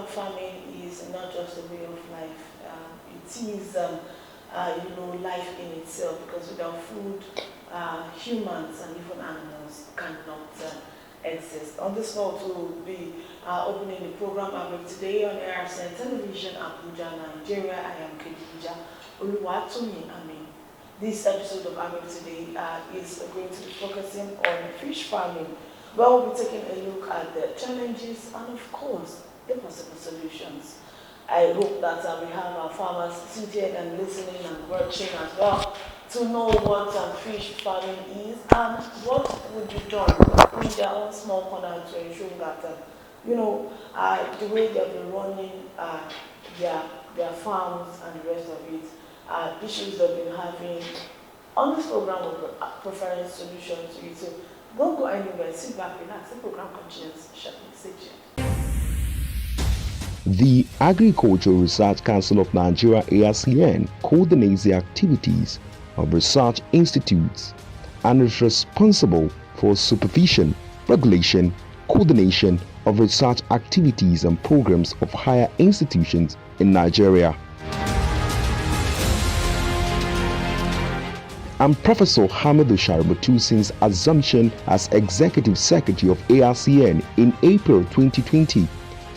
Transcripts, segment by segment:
farming is not just a way of life. It is, life in itself, because without food, humans and even animals cannot exist. On this note, we will be opening the program Agric today on ARCN Television, Abuja, Nigeria. I am Kedija Oluwatomi. This episode of Advert today is going to be focusing on fish farming, where we'll be taking a look at the challenges and, of course, the possible solutions. I hope that we have our farmers seated and listening and watching as well to know what fish farming is and what would be done in their own small corner to ensure that, the way they've been running their farms and the rest of it, issues they've been having. On this program, we're preferring solutions to it. So don't go anywhere, sit back, relax. The program continues shortly. Stay tuned. The Agricultural Research Council of Nigeria (ARCN) coordinates the activities of research institutes and is responsible for supervision, regulation, coordination of research activities and programs of higher institutions in Nigeria. And Professor Hamidu Shaributu, since assumption as Executive Secretary of ARCN in April 2020,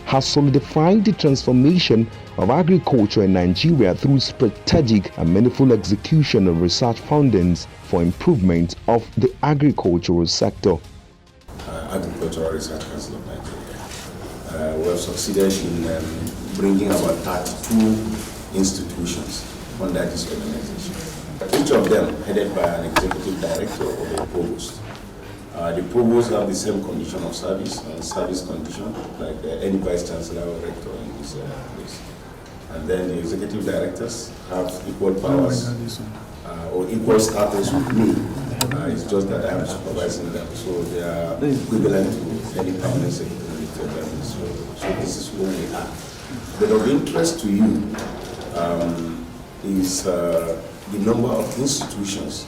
has solidified the transformation of agriculture in Nigeria through strategic and meaningful execution of research findings for improvement of the agricultural sector. Agricultural Research Council of Nigeria. We have succeeded in bringing about 32 institutions under this organization. Each of them headed by an executive director or a provost. The provost have the same condition of service and service condition like any vice chancellor or rector in this place. And then the executive directors have equal powers or equal status with me. It's just that I am supervising them, so they are equivalent to any permanent secretary. So this is where we are. But of interest to you is the number of institutions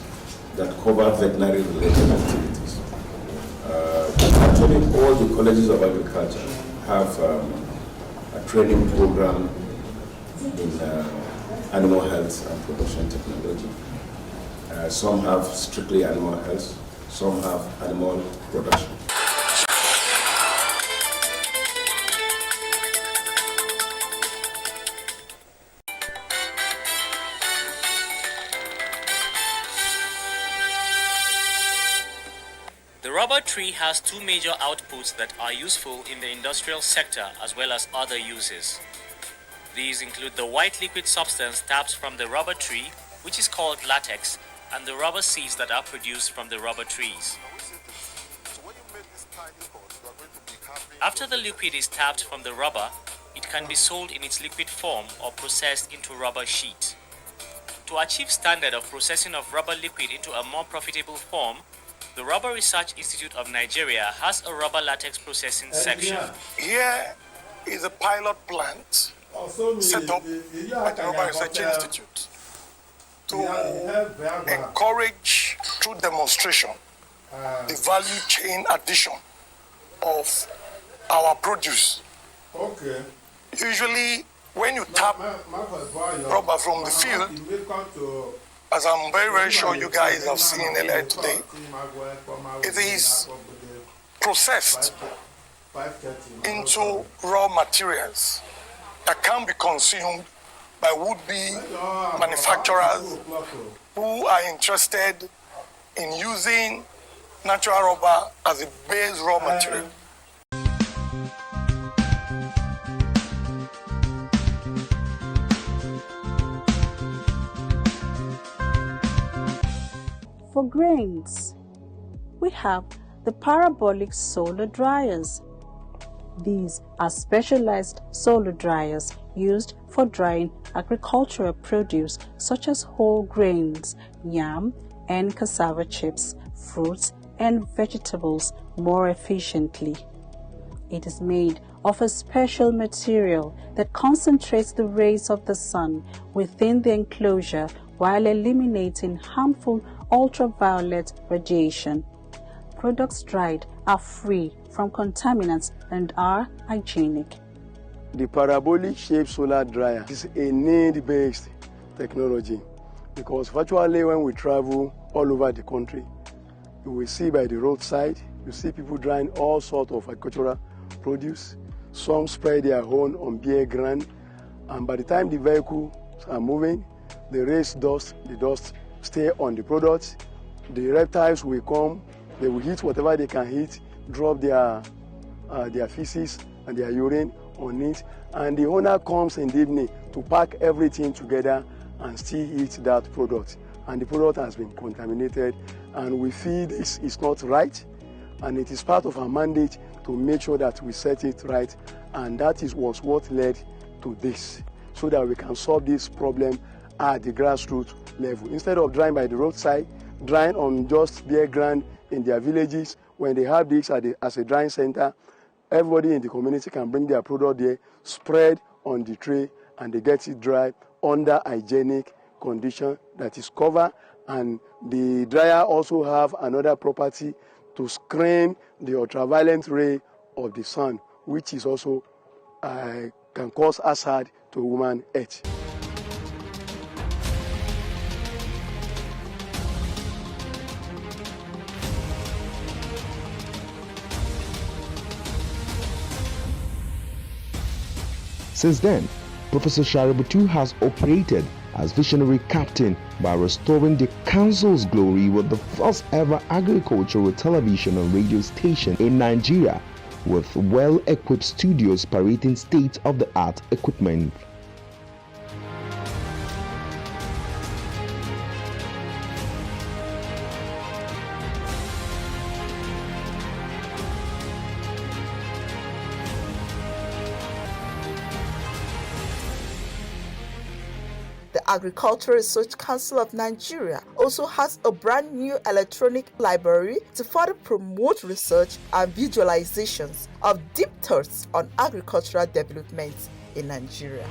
that cover veterinary-related activities. Actually, all the colleges of agriculture have a training program in animal health and production technology. Some have strictly animal health, some have animal production. The rubber tree has two major outputs that are useful in the industrial sector as well as other uses. These include the white liquid substance tapped from the rubber tree, which is called latex, and the rubber seeds that are produced from the rubber trees. After the liquid is tapped from the rubber, it can be sold in its liquid form or processed into rubber sheet. To achieve standard of processing of rubber liquid into a more profitable form, the Rubber Research Institute of Nigeria has a rubber latex processing section. Here is a pilot plant set up by the Rubber Research Institute to encourage, through demonstration, the value chain addition of our produce. Okay. Usually, when you tap rubber from the field, as I'm very, very sure you guys have seen earlier today, it is processed into raw materials that can be consumed by would-be manufacturers who are interested in using natural rubber as a base raw material. For grains, we have the parabolic solar dryers. These are specialized solar dryers used for drying agricultural produce such as whole grains, yam and cassava chips, fruits and vegetables more efficiently. It is made of a special material that concentrates the rays of the sun within the enclosure while eliminating harmful ultraviolet radiation. Products dried are free from contaminants and are hygienic. The parabolic shaped solar dryer is a need-based technology because virtually when we travel all over the country, you will see by the roadside, you see people drying all sorts of agricultural produce. Some spread their own on bare ground, and by the time the vehicles are moving, they raise dust, the dust stay on the products. The reptiles will come, they will eat whatever they can eat, drop their feces and their urine on it, and the owner comes in the evening to pack everything together and still eat that product. And the product has been contaminated, and we feel this is not right, and it is part of our mandate to make sure that we set it right, and that was what led to this, so that we can solve this problem at the grassroots level. Instead of drying by the roadside, drying on just bare ground in their villages, when they have this as a drying center, everybody in the community can bring their product there, spread on the tray, and they get it dry under hygienic condition that is covered. And the dryer also have another property to screen the ultraviolet ray of the sun, which is also can cause hazard to human health. Since then, Professor Shaributu has operated as visionary captain by restoring the council's glory with the first ever agricultural television and radio station in Nigeria, with well-equipped studios parading state-of-the-art equipment. The Agricultural Research Council of Nigeria also has a brand new electronic library to further promote research and visualizations of deep thoughts on agricultural development in Nigeria.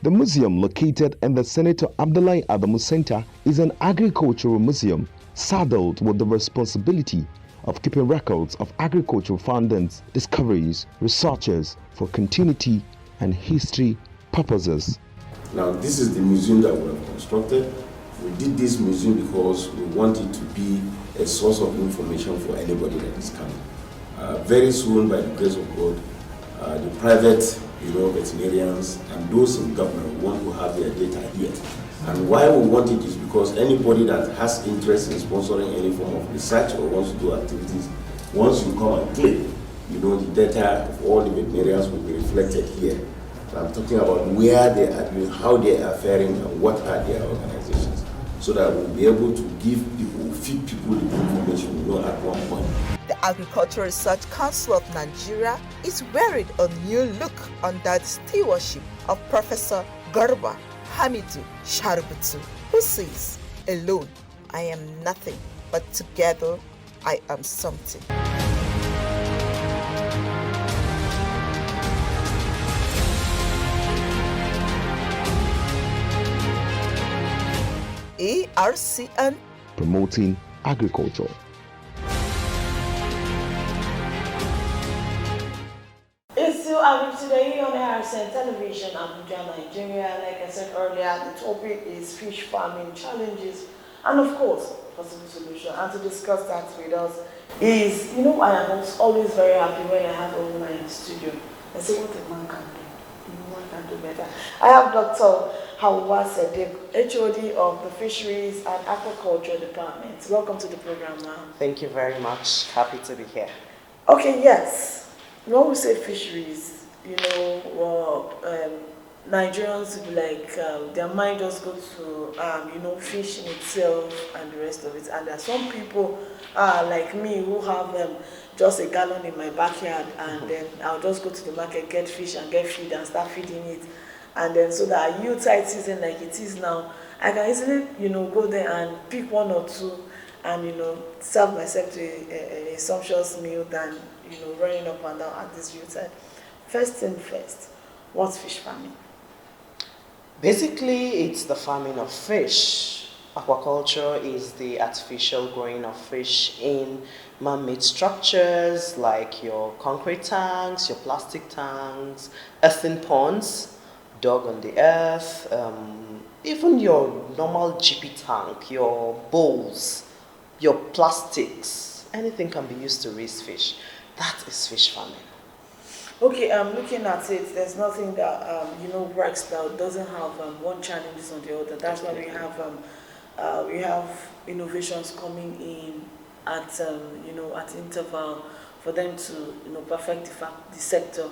The museum, located in the Senator Abdullahi Adamu Center, is an agricultural museum saddled with the responsibility of keeping records of agricultural findings, discoveries, researches for continuity and history purposes. Now, this is the museum that we have constructed. We did this museum because we want it to be a source of information for anybody that is coming. Very soon, by the grace of God, the private veterinarians and those in government want to have their data here. And why we want it is because anybody that has interest in sponsoring any form of research or wants to do activities, once you come and click, the data of all the veterinarians will be reflected here. And I'm talking about where they are, how they are faring, and what are their organizations, so that we'll be able to give people, feed people the information at one point. The Agricultural Research Council of Nigeria is wearing a new look under the stewardship of Professor Garba Hamidu Shaributu, who says, "Alone I am nothing, but together I am something." ARCN, promoting agriculture. It's still Agric today on ARCN Television, Abuja, Nigeria. Like I said earlier, the topic is fish farming challenges and, of course, possible solution. And to discuss that with us is, I am always very happy when I have a woman in the studio. I say, what a man can do. One can do better. I have Dr. Hawa Sadiq, HOD of the Fisheries and Aquaculture Department. Welcome to the program, ma'am. Thank you very much. Happy to be here. Okay, yes. When we say fisheries, Nigerians will be like, their mind just goes to, fish in itself and the rest of it. And there are some people like me who have just a gallon in my backyard, and then I'll just go to the market, get fish and get feed and start feeding it. And then so that Yuletide season like it is now, I can easily, go there and pick one or two and, serve myself to a sumptuous meal than, running up and down at this Yuletide. First thing first, what's fish farming? Basically, it's the farming of fish. Aquaculture is the artificial growing of fish in man-made structures like your concrete tanks, your plastic tanks, earthen ponds, dug on the earth, even your normal GP tank, your bowls, your plastics, anything can be used to raise fish. That is fish farming. Okay, looking at it, there's nothing that works that doesn't have one challenges on the other. That's why we have innovations coming in at at interval for them to perfect the sector.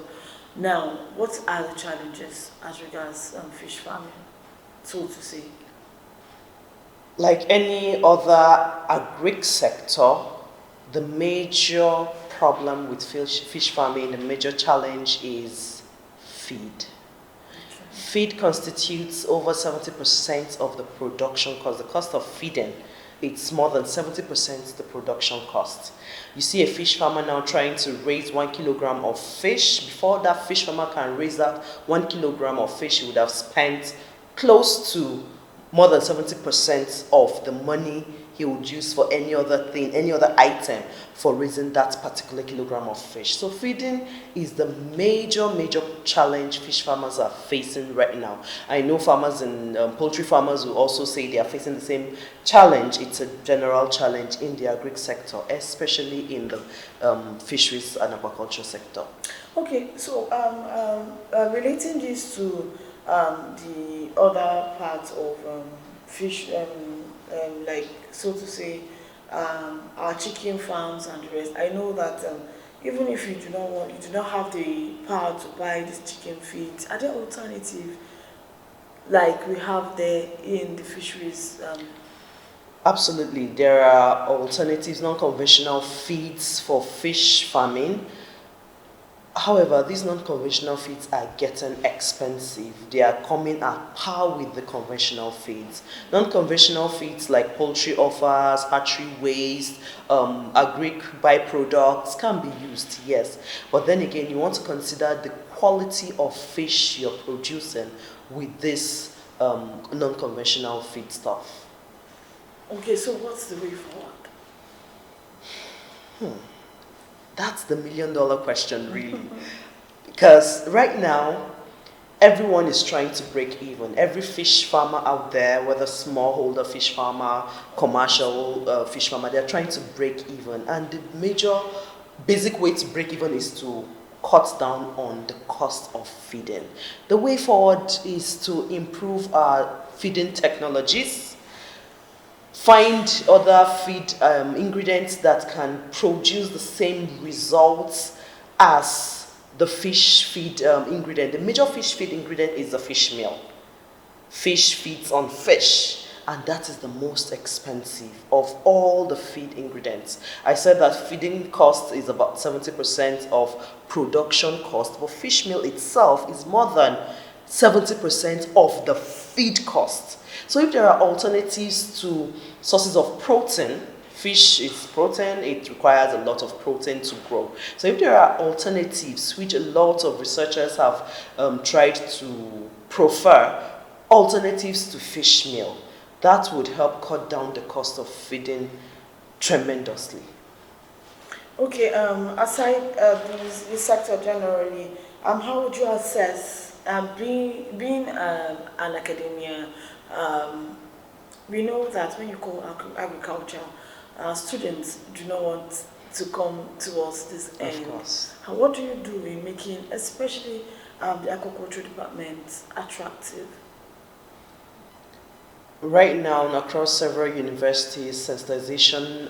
Now, what are the challenges as regards fish farming, so to say? Like any other agric sector, the major problem with fish farming, the major challenge is feed. Feed constitutes over 70% of the production cost. The cost of feeding, it's more than 70% the production cost. You see a fish farmer now trying to raise 1 kilogram of fish. Before that fish farmer can raise that 1 kilogram of fish, he would have spent close to more than 70% of the money he would use for any other thing, any other item for raising that particular kilogram of fish. So feeding is the major challenge fish farmers are facing right now. I know farmers and poultry farmers will also say they are facing the same challenge. It's a general challenge in the agric sector, especially in the fisheries and aquaculture sector. Okay, so relating this to the other parts of fish, like so to say, our chicken farms and the rest. I know that even if you do not have the power to buy this chicken feed, are there alternatives like we have there in the fisheries? Absolutely, there are alternatives, non-conventional feeds for fish farming. However, these non-conventional feeds are getting expensive. They are coming at par with the conventional feeds. Non-conventional feeds like poultry offers, hatchery waste, agric byproducts can be used, yes. But then again, you want to consider the quality of fish you're producing with this non-conventional feed stuff. Okay, so what's the way forward? That's the $1 million question, really. Because right now, everyone is trying to break even. Every fish farmer out there, whether smallholder fish farmer, commercial fish farmer, they're trying to break even. And the major basic way to break even is to cut down on the cost of feeding. The way forward is to improve our feeding technologies, find other feed ingredients that can produce the same results as the fish feed ingredient. The major fish feed ingredient is the fish meal. Fish feeds on fish, and that is the most expensive of all the feed ingredients. I said that feeding cost is about 70% of production cost, but fish meal itself is more than 70% of the feed cost. So if there are alternatives to sources of protein, fish is protein, it requires a lot of protein to grow. So if there are alternatives, which a lot of researchers have tried to prefer, alternatives to fish meal, that would help cut down the cost of feeding tremendously. Okay, aside this sector generally, how would you assess being an academia? We know that when you call agriculture, students do not want to come towards this end. Of course. What do you do in making, especially the agriculture department, attractive? Right now, across several universities, sensitization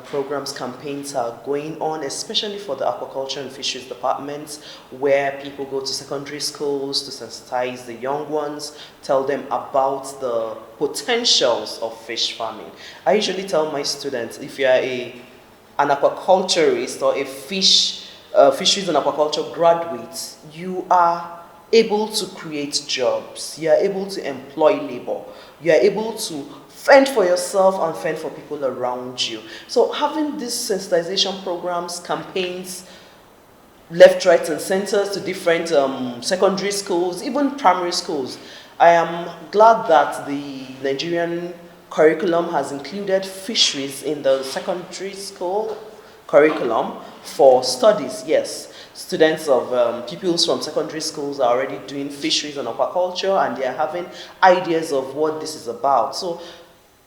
programs, campaigns are going on, especially for the aquaculture and fisheries departments, where people go to secondary schools to sensitize the young ones, tell them about the potentials of fish farming. I usually tell my students, if you are an aquaculturist or a fisheries and aquaculture graduate, you are able to create jobs, you are able to employ labor, you are able to fend for yourself and fend for people around you. So having these sensitization programs, campaigns, left, right, and centers to different secondary schools, even primary schools, I am glad that the Nigerian curriculum has included fisheries in the secondary school curriculum for studies. Yes, students of pupils from secondary schools are already doing fisheries and aquaculture, and they are having ideas of what this is about. So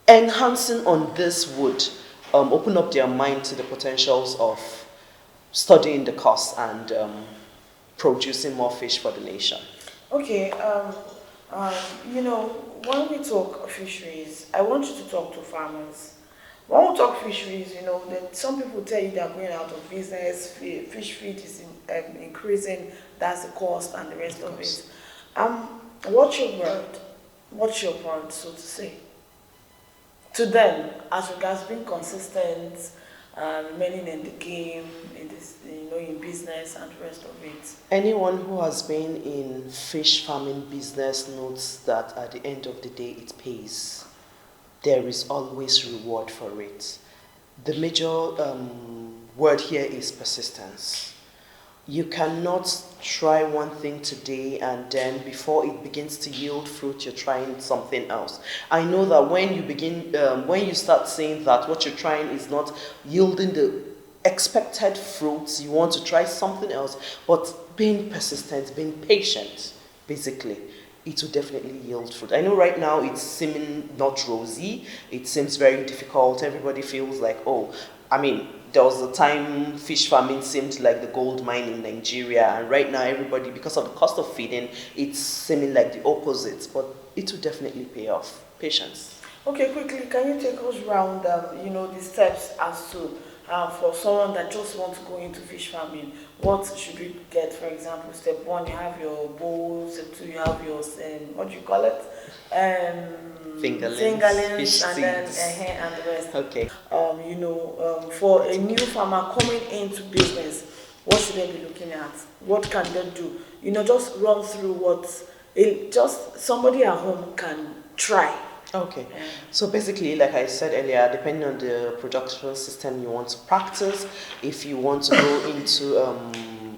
enhancing on this would open up their mind to the potentials of studying the course and producing more fish for the nation. Okay, you know, when we talk fisheries, I want you to talk to farmers. When we talk fisheries, you know, then some people tell you they're going out of business, fish feed is increasing, that's the cost and the rest of it. What's your word? What's your word, so to say? To them, as regards being consistent, remaining in the game, in this, you know, in business and the rest of it. Anyone who has been in fish farming business knows that at the end of the day, it pays. There is always reward for it. The major word here is persistence. You cannot try one thing today and then before it begins to yield fruit, you're trying something else. I know that when you start saying that what you're trying is not yielding the expected fruits, you want to try something else, but being persistent, being patient, basically, it will definitely yield fruit. I know right now it's seeming not rosy, it seems very difficult, everybody feels like, oh, I mean, there was a time fish farming seemed like the gold mine in Nigeria, and right now everybody, because of the cost of feeding, it's seeming like the opposite, but it will definitely pay off. Patience. Okay, quickly, can you take us around, you know, the steps as to, for someone that just wants to go into fish farming, what should we get? For example, step one, you have your bowl, step two, you have your, what do you call it? Fingerlings, fish and seeds. then and the rest. Okay. You know, for a new farmer coming into business, what should they be looking at? What can they do? You know, just run through what just somebody at home can try. Okay, so basically, like I said earlier, depending on the production system you want to practice, if you want to go into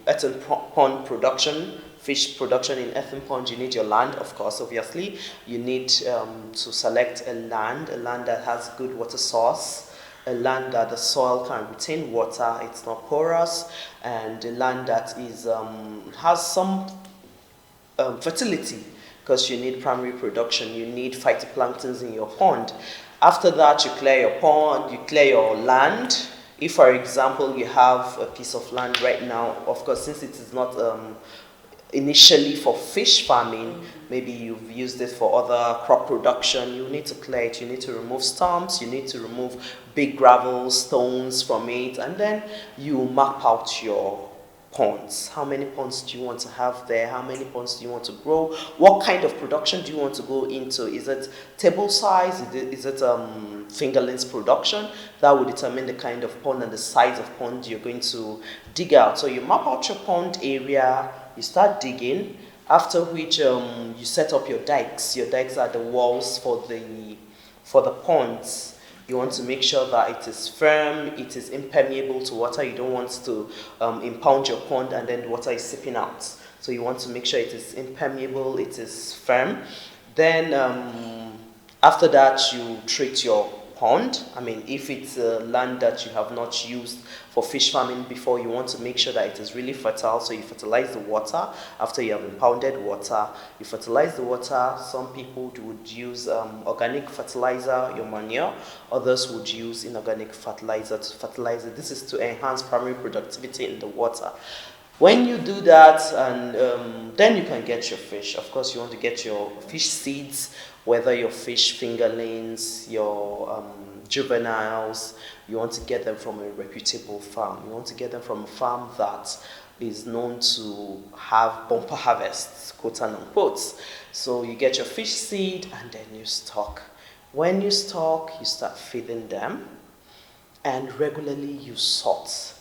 earthen pond production, fish production in earthen pond, you need your land, of course, obviously. You need to select a land that has good water source, a land that the soil can retain water, it's not porous, and a land that is has some fertility, because you need primary production, you need phytoplanktons in your pond. After that, you clear your pond, you clear your land. If, for example, you have a piece of land right now, of course, since it is not initially for fish farming, maybe you've used it for other crop production, you need to clear it, you need to remove stumps, you need to remove big gravel, stones from it, and then you map out your ponds. How many ponds do you want to have there? How many ponds do you want to grow? What kind of production do you want to go into? Is it table size? Is it fingerlings production? That will determine the kind of pond and the size of pond you're going to dig out. So you map out your pond area, you start digging, after which you set up your dikes. Your dikes are the walls for the ponds. You want to make sure that it is firm, it is impermeable to water. You don't want to impound your pond and then the water is seeping out. So you want to make sure it is impermeable, it is firm. Then after that, you treat your pond. I mean, if it's land that you have not used for fish farming before, you want to make sure that it is really fertile. So you fertilize the water. After you have impounded water, you fertilize the water. Some people would use organic fertilizer, your manure. Others would use inorganic fertilizer to fertilize it. This is to enhance primary productivity in the water. When you do that, and then you can get your fish. Of course, you want to get your fish seeds, whether your fish fingerlings, your juveniles, you want to get them from a reputable farm. You want to get them from a farm that is known to have bumper harvests, quote and unquote. So you get your fish seed and then you stock. When you stock, you start feeding them, and regularly you sort.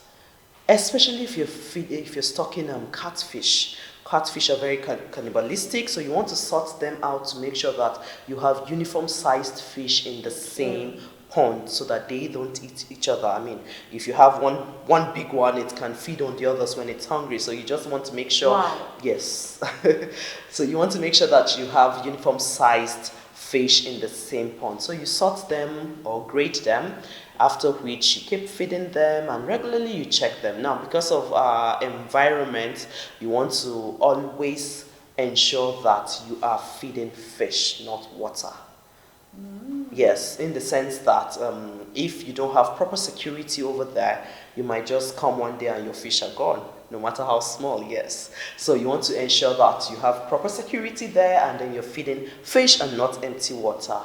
Especially if you're stocking catfish. Catfish are very cannibalistic, so you want to sort them out to make sure that you have uniform-sized fish in the same pond so that they don't eat each other. I mean, if you have one big one, it can feed on the others when it's hungry. So you just want to make sure, Wow. yes. So you want to make sure that you have uniform sized fish in the same pond. So you sort them or grade them, after which you keep feeding them and regularly you check them. Now, because of our environment, you want to always ensure that you are feeding fish, not water. Yes, in the sense that if you don't have proper security over there, you might just come one day and your fish are gone, no matter how small, yes. So you want to ensure that you have proper security there and then you're feeding fish and not empty water.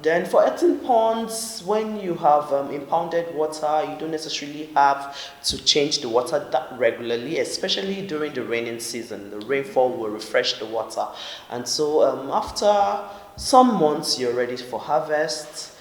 Then for eating ponds, when you have impounded water, you don't necessarily have to change the water that regularly, especially during the raining season. The rainfall will refresh the water. And so after some months, you're ready for harvest.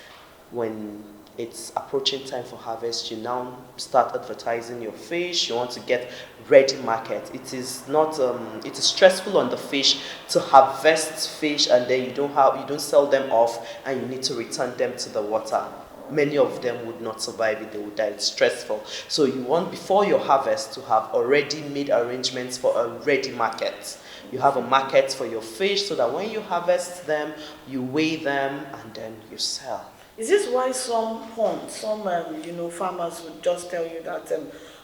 When it's approaching time for harvest, you now start advertising your fish. You want to get ready market. It is not it is stressful on the fish to harvest fish and then you don't sell them off and you need to return them to the water. Many of them would not survive it, they would die. It's stressful. So you want, before your harvest, to have already made arrangements for a ready market. You have a market for your fish so that when you harvest them, you weigh them and then you sell. Is this why some ponds, some farmers would just tell you that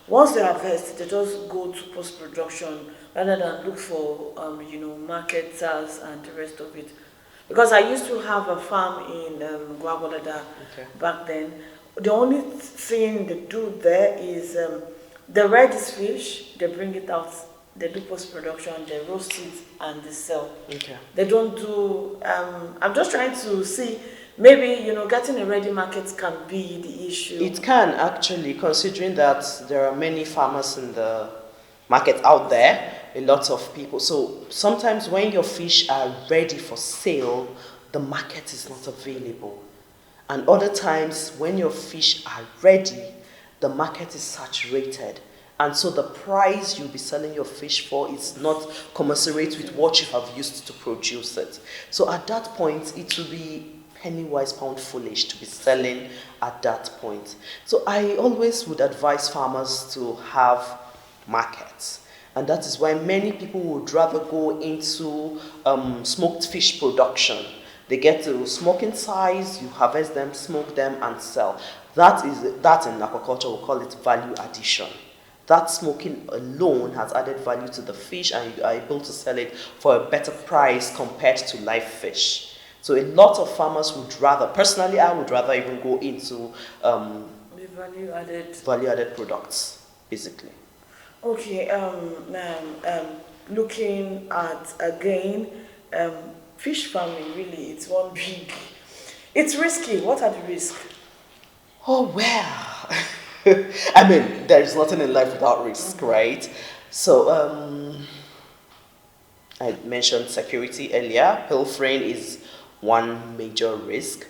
once they harvest, they just go to post-production rather than look for marketers and the rest of it? Because I used to have a farm in Gwagwalada back then. The only thing they do there is they rear this fish, they bring it out, they do post-production, they roast it and they sell. Okay. They don't do, I'm just trying to see, maybe, getting a ready market can be the issue. It can actually, considering that there are many farmers in the market out there, a lot of people. So sometimes when your fish are ready for sale, the market is not available. And other times when your fish are ready, the market is saturated. And so the price you'll be selling your fish for is not commensurate with what you have used to produce it. So at that point, it will be penny wise, pound foolish to be selling at that point. So I always would advise farmers to have markets. And that is why many people would rather go into smoked fish production. They get to smoking size, you harvest them, smoke them, and sell. That in aquaculture, we'll call it value addition. That smoking alone has added value to the fish and you are able to sell it for a better price compared to live fish. So a lot of farmers would rather, personally I would rather even go into the value-added products, basically. Okay, looking at, again, fish farming, really, it's one big, it's risky. What are the risks? Oh, well, I mean, there's nothing in life without risk, right? So, I mentioned security earlier. Pilfering is one major risk,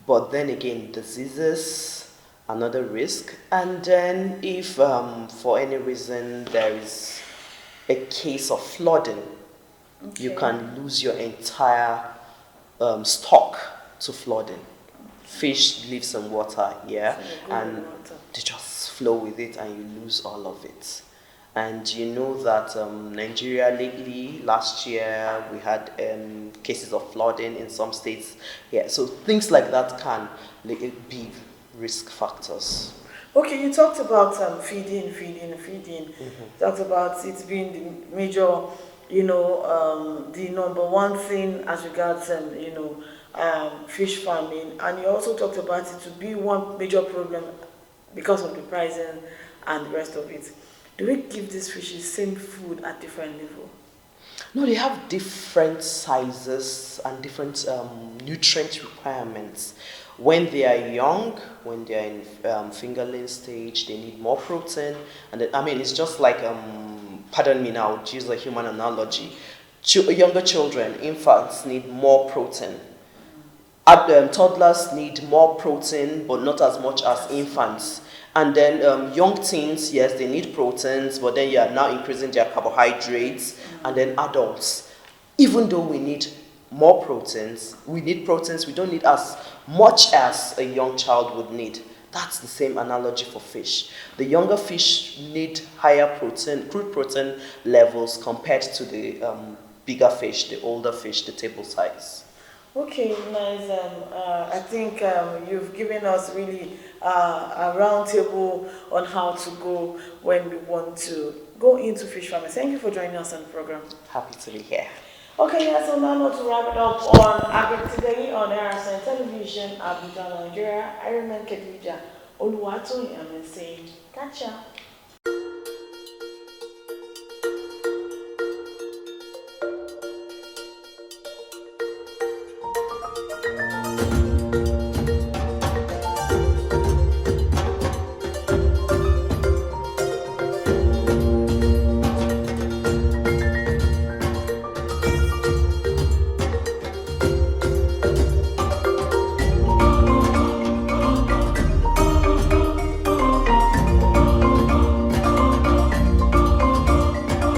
but then again, diseases, another risk. And then if for any reason there is a case of flooding, you can lose your entire stock to flooding. Fish lives in water, and they just flow with it and you lose all of it. And you know that Nigeria lately, last year, we had cases of flooding in some states. So things like that can be risk factors. Okay, you talked about feeding. Talked about it being the major, the number one thing as regards, fish farming. And you also talked about it to be one major problem because of the pricing and the rest of it. Do we give these fishes same food at different levels? No, they have different sizes and different nutrient requirements. When they are young, when they are in fingerling stage, they need more protein. And it's just like, pardon me now, to use a human analogy. Younger children, infants, need more protein. Toddlers need more protein, but not as much as infants. And then young teens, yes, they need proteins, but then you are now increasing their carbohydrates. And then adults, even though we need more proteins. We need proteins. We don't need as much as a young child would need. That's the same analogy for fish. The younger fish need higher protein, crude protein levels compared to the bigger fish, the older fish, the table size. Okay, nice. I think you've given us really a round table on how to go when we want to go into fish farming. Thank you for joining us on the program. Happy to be here. Okay, yeah, so now to wrap it up on Agric today on ARSN Television, Abuja, Nigeria. I remain Kedija Oluwatoyin, and saying, catch ya.